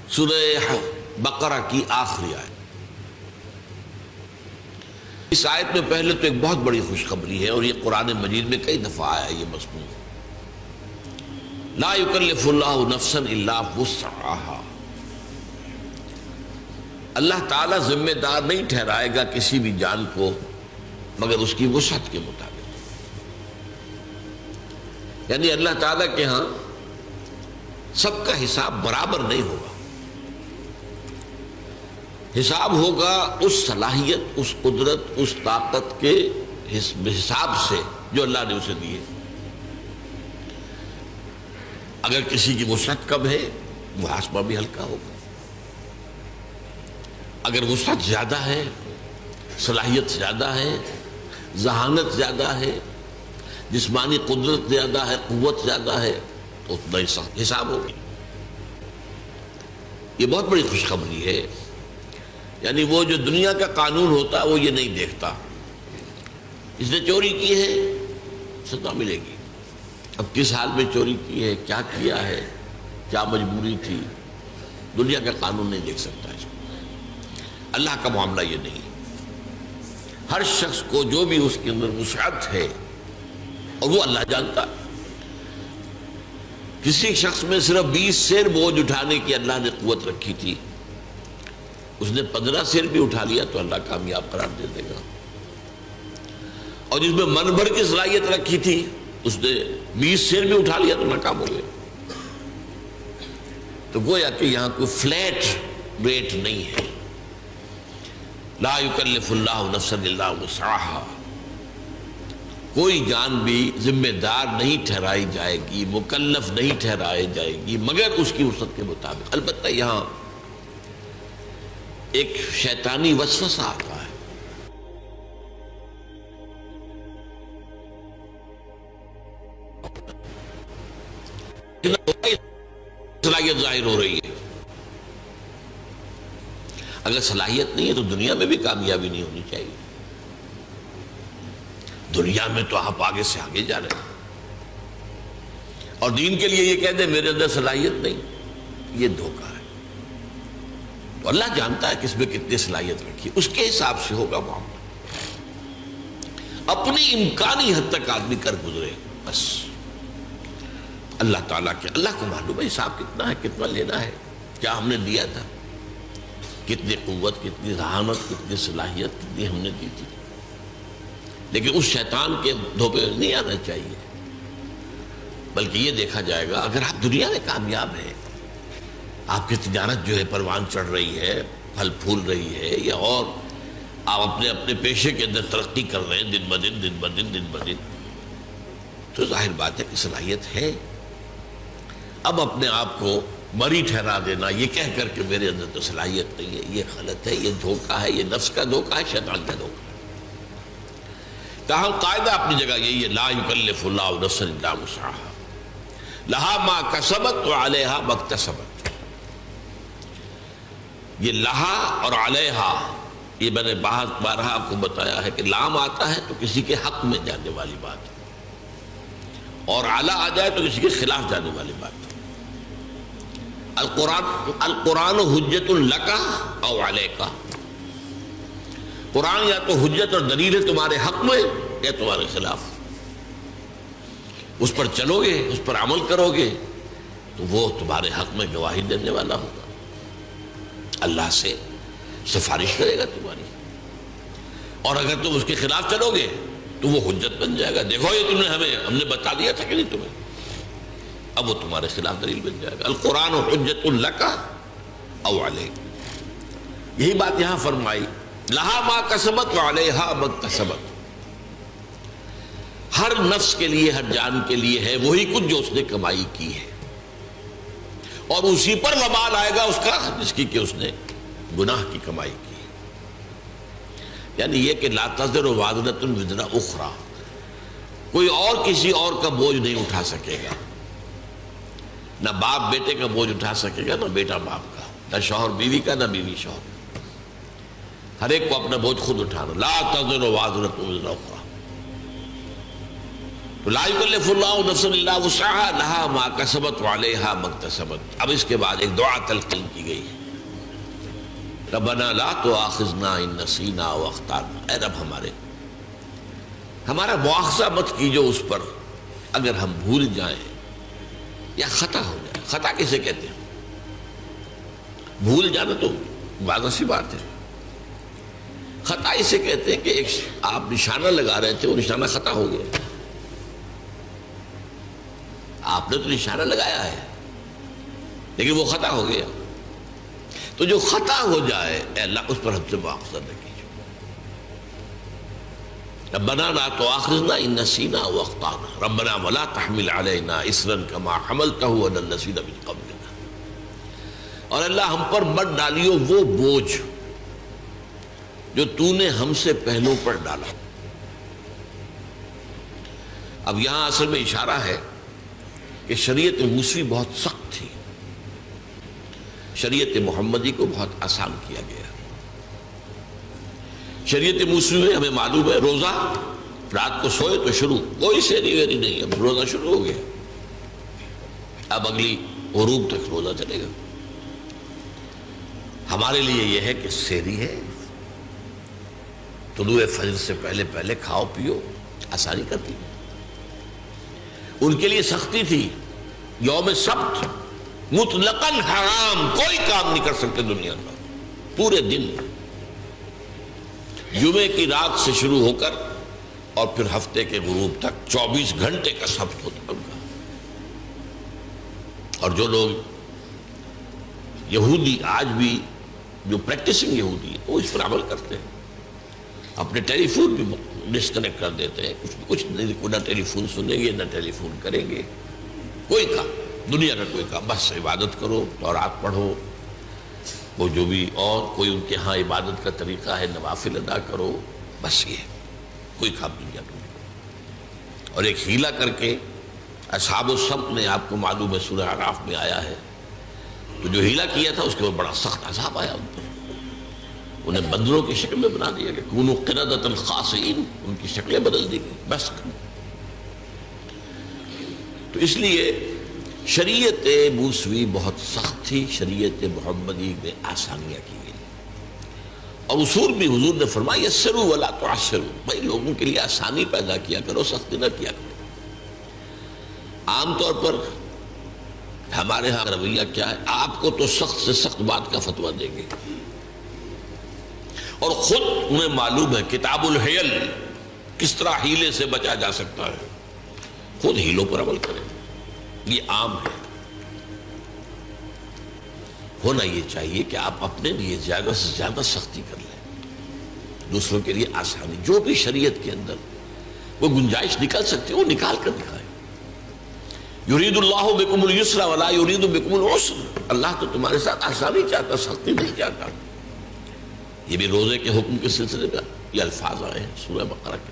سورہ بقرہ کی آخری آیت۔ اس آیت میں پہلے تو ایک بہت بڑی خوشخبری ہے، اور یہ قرآن مجید میں کئی دفعہ آیا ہے یہ مضمون۔ لا یکلف اللہ نفسا الا وسعہا، اللہ تعالیٰ ذمہ دار نہیں ٹھہرائے گا کسی بھی جان کو مگر اس کی وسعت کے مطابق۔ یعنی اللہ تعالیٰ کے ہاں سب کا حساب برابر نہیں ہوگا، حساب ہوگا اس صلاحیت، اس قدرت، اس طاقت کے حساب سے جو اللہ نے اسے دی ہے۔ اگر کسی کی وسعت کم ہے محاسبہ بھی ہلکا ہوگا، اگر وسعت زیادہ ہے، صلاحیت زیادہ ہے، ذہانت زیادہ ہے، جسمانی قدرت زیادہ ہے، قوت زیادہ ہے، تو اتنا ہی سخت حساب ہوگی۔ یہ بہت بڑی خوشخبری ہے۔ یعنی وہ جو دنیا کا قانون ہوتا ہے وہ یہ نہیں دیکھتا، اس نے چوری کی ہے سزا ملے گی، اب کس حال میں چوری کی ہے، کیا کیا ہے، کیا مجبوری تھی، دنیا کا قانون نہیں دیکھ سکتا اس کو۔ اللہ کا معاملہ یہ نہیں، ہر شخص کو جو بھی اس کے اندر وسعت ہے اور وہ اللہ جانتا ہے۔ کسی شخص میں صرف 20 سیر بوجھ اٹھانے کی اللہ نے قوت رکھی تھی، اس نے 15 سیر بھی اٹھا لیا تو اللہ کامیاب قرار دے دے گا، اور جس میں من بھر کی صلاحیت رکھی تھی اس نے 20 سیر بھی اٹھا لیا تو ناکام ہو گئے۔ تو گویا کہ یہاں کوئی فلیٹ ریٹ نہیں ہے۔ لا یکلف اللہ نفسا الا وسعہا، کوئی جان بھی ذمہ دار نہیں ٹھہرائی جائے گی، مکلف نہیں ٹھہرائی جائے گی مگر اس کی وسعت کے مطابق۔ البتہ یہاں ایک شیطانی وسوسہ آتا ہے، صلاحیت ظاہر ہو رہی ہے۔ اگر صلاحیت نہیں ہے تو دنیا میں بھی کامیابی نہیں ہونی چاہیے۔ دنیا میں تو آپ آگے سے آگے جا رہے ہیں، اور دین کے لیے یہ کہہ دیں میرے اندر صلاحیت نہیں، یہ دھوکہ ہے۔ تو اللہ جانتا ہے کس میں کتنی صلاحیت رکھی، اس کے حساب سے ہوگا معاملہ۔ اپنی امکانی حد تک آدمی کر گزرے بس، اللہ تعالیٰ کے اللہ کو معلوم ہے حساب کتنا ہے، کتنا لینا ہے، کیا ہم نے دیا تھا، کتنی قوت، کتنی ذہانت، کتنی صلاحیت کتنی ہم نے دی تھی۔ لیکن اس شیطان کے دھوپے نہیں آنا چاہیے، بلکہ یہ دیکھا جائے گا اگر آپ دنیا میں کامیاب ہیں، آپ کی تجارت جو ہے پروان چڑھ رہی ہے، پھل پھول رہی ہے، یا اور آپ اپنے پیشے کے اندر ترقی کر رہے ہیں دن بدن، تو ظاہر بات ہے کہ صلاحیت ہے۔ اب اپنے آپ کو مری ٹھہرا دینا یہ کہہ کر کہ میرے اندر تو صلاحیت نہیں ہے، یہ غلط ہے، یہ دھوکہ ہے، یہ نفس کا دھوکہ ہے، شیطان کا دھوکہ ہے۔ تاہم قاعدہ اپنی جگہ یہی ہے، لا یکلف اللہ نفسا الا وسعہا لہا ما کسبت وعلیہا ما اکتسبت۔ یہ لہا اور علیہا، یہ میں نے بارہا آپ کو بتایا ہے کہ لام آتا ہے تو کسی کے حق میں جانے والی بات، اور علی آ جائے تو کسی کے خلاف جانے والی بات۔ القرآن حجت لک او علیک، قرآن یا تو حجت اور دلیل ہے تمہارے حق میں یا تمہارے خلاف، اس پر چلو گے، اس پر عمل کرو گے تو وہ تمہارے حق میں گواہی دینے والا ہوگا، اللہ سے سفارش کرے گا تمہاری، اور اگر تم اس کے خلاف چلو گے تو وہ حجت بن جائے گا، دیکھو یہ ہم نے بتا دیا تھا کہ نہیں تمہیں، اب وہ تمہارے خلاف دلیل بن جائے گا۔ القرآن حجت لک او علیک، یہی بات یہاں فرمائی، لہا ما کسبت وعلیہا ما اکتسبت۔ ہر نفس کے لیے، ہر جان کے لیے ہے وہی کچھ جو اس نے کمائی کی ہے، اور اسی پر وبال آئے گا اس کا جس کی کہ اس نے گناہ کی کمائی کی۔ یعنی یہ کہ لا تزر وازرۃ وزر اخری، کوئی اور کسی اور کا بوجھ نہیں اٹھا سکے گا، نہ باپ بیٹے کا بوجھ اٹھا سکے گا، نہ بیٹا باپ کا، نہ شوہر بیوی کا، نہ بیوی شوہر کا، ہر ایک کو اپنا بوجھ خود اٹھانا۔ لا تزر وازرۃ وزر اخری، تو لا یکلف اللہ نفسا الا وسعها لها ما کسبت وعلیہا ما اکتسبت. اب اس کے بعد ایک دعا تلقین کی گئی، ربنا لا تؤاخذنا ان نسینا او اخطانا. اے رب ہمارا مواخذہ مت کیجو اس پر اگر ہم بھول جائیں یا خطا ہو جائے. خطا کسے کہتے ہیں؟ بھول جانا تو واضح سی بات ہے. خطا اسے کہتے ہیں کہ ایک آپ نشانہ لگا رہے تھے، وہ نشانہ خطا ہو گیا. آپ نے تو نشانہ لگایا ہے لیکن وہ خطا ہو گیا. تو جو خطا ہو جائے اے اللہ اس پر ہم سے مواخذہ نہ کیجو. ربنا لا تؤاخذنا ان نسینا او اخطانا ربنا ولا تحمل علینا اصرا کما حملته على الذین من قبلنا. اور اللہ ہم پر مت ڈالیو وہ بوجھ جو تو نے ہم سے پہلوں پر ڈالا. اب یہاں اصل میں اشارہ ہے کہ شریعت موسوی بہت سخت تھی، شریعت محمدی کو بہت آسان کیا گیا. شریعت موسوی میں ہمیں معلوم ہے روزہ رات کو سوئے تو شروع، کوئی سیری ویری نہیں، اب روزہ شروع ہو گیا، اب اگلی غروب تک روزہ چلے گا. ہمارے لیے یہ ہے کہ سیری ہے، طلوع فجر سے پہلے پہلے کھاؤ پیو، آسانی کرتی. ان کے لیے سختی تھی، یوم سبت مطلقاً حرام، کوئی کام نہیں کر سکتے دنیا میں پورے دن، جمعے کی رات سے شروع ہو کر اور پھر ہفتے کے غروب تک 24 گھنٹے کا سبت ہوتا ان کا. اور جو لوگ یہودی آج بھی جو پریکٹسنگ یہودی ہے وہ اس پر عمل کرتے ہیں، اپنے ٹیلی فون بھی ڈسکنیکٹ کر دیتے ہیں، کچھ نہ ٹیلی فون سنیں گے نہ ٹیلی فون کریں گے، کوئی کام دنیا کا کوئی کام، بس عبادت کرو، تورات پڑھو، وہ جو بھی اور کوئی ان کے ہاں عبادت کا طریقہ ہے نوافل ادا کرو، بس یہ کوئی کام دنیا کا. اور ایک ہیلا کر کے اصحاب السبت نے، آپ کو معلوم ہے سورہ اعراف میں آیا ہے، تو جو ہیلا کیا تھا اس کے اوپر بڑا سخت عذاب آیا ان پر. انہیں بندروں کی شکل میں بنا دیا گیا، کونوا قردۃ خاسئین، ان کی شکلیں بدل دی گئی بس. تو اس لیے شریعت موسوی بہت سخت تھی، شریعت محمدی میں آسانیاں کی گئی. اور اصول بھی حضور نے فرمایا یسروا ولا تعسروا، بھائی لوگوں کے لیے آسانی پیدا کیا کرو، سختی نہ کیا کرو. عام طور پر ہمارے ہاں رویہ کیا ہے، آپ کو تو سخت سے سخت بات کا فتویٰ دیں گے، اور خود انہیں معلوم ہے کتاب الحیل کس طرح ہیلے سے بچا جا سکتا ہے، خود ہیلوں پر عمل کریں. یہ عام ہے. ہونا یہ چاہیے کہ آپ اپنے لیے زیادہ سے زیادہ سختی کر لیں، دوسروں کے لیے آسانی، جو بھی شریعت کے اندر وہ گنجائش نکل سکتی ہے وہ نکال کر دکھائیں. یرید اللہ بکم اليسر ولا یرید بکم العسر، اللہ تو تمہارے ساتھ آسانی چاہتا، سختی نہیں چاہتا. یہ بھی روزے کے حکم کے سلسلے میں یہ الفاظ آئے ہیں سورہ بقرہ کے.